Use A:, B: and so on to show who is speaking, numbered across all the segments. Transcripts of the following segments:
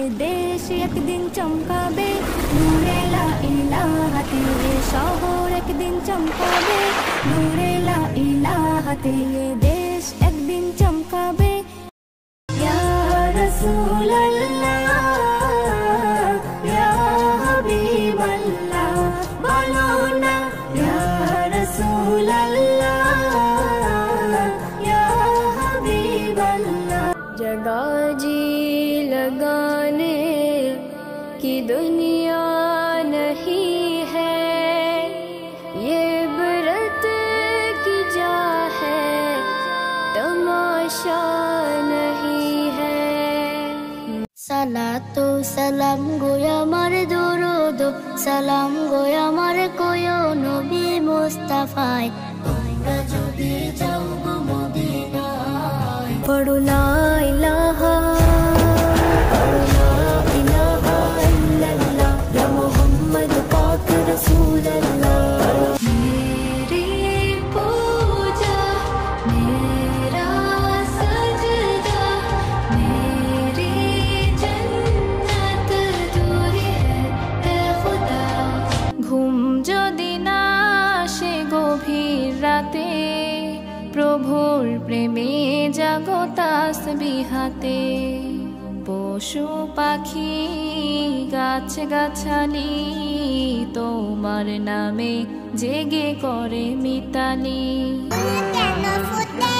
A: এ দেশ একদিন চমকাবে নূরে লা ইলাহাতে, এ শহর একদিন চমকাবে নূরে লা ইলাহাতে, এ দেশ একদিন চমকাবে। ইয়া রাসূলুল্লাহ ইয়া হাবিবাল্লাহ বলো না ইয়া রাসূলুল্লাহ ইয়া হাবিবাল্লাহ। जगा जी लगाने की दुनिया नहीं है, ये इबरत की जा है तमाशा नहीं है। सालातो सलाम गोया मार दुरूद सलाम गोया मार कोयो नबी मुस्तफाए, তোমরা যদি যাও মদিনায় পড়ো লা ইলাহা ইল্লাল্লাহ ইয়া মুহাম্মদ পাক রাসূলুল্লাহ। मेरी पूजा मेरा सजदा मेरी जन्नत दूरी है खुदा। ঘুম যদি না আসে গভীর রাতে, প্রভুর প্রেমে জাগো তাসবিহাতে। পশু পাখি গাছ গাছালি তোমার নামে জেগে করে মিতালি।
B: কেন ফুটে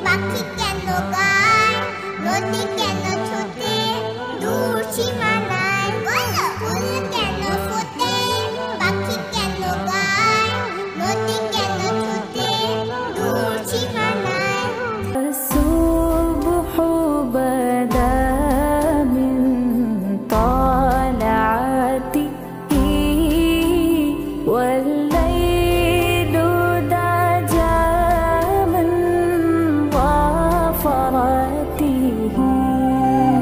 B: পাখি কেন গায়, নদী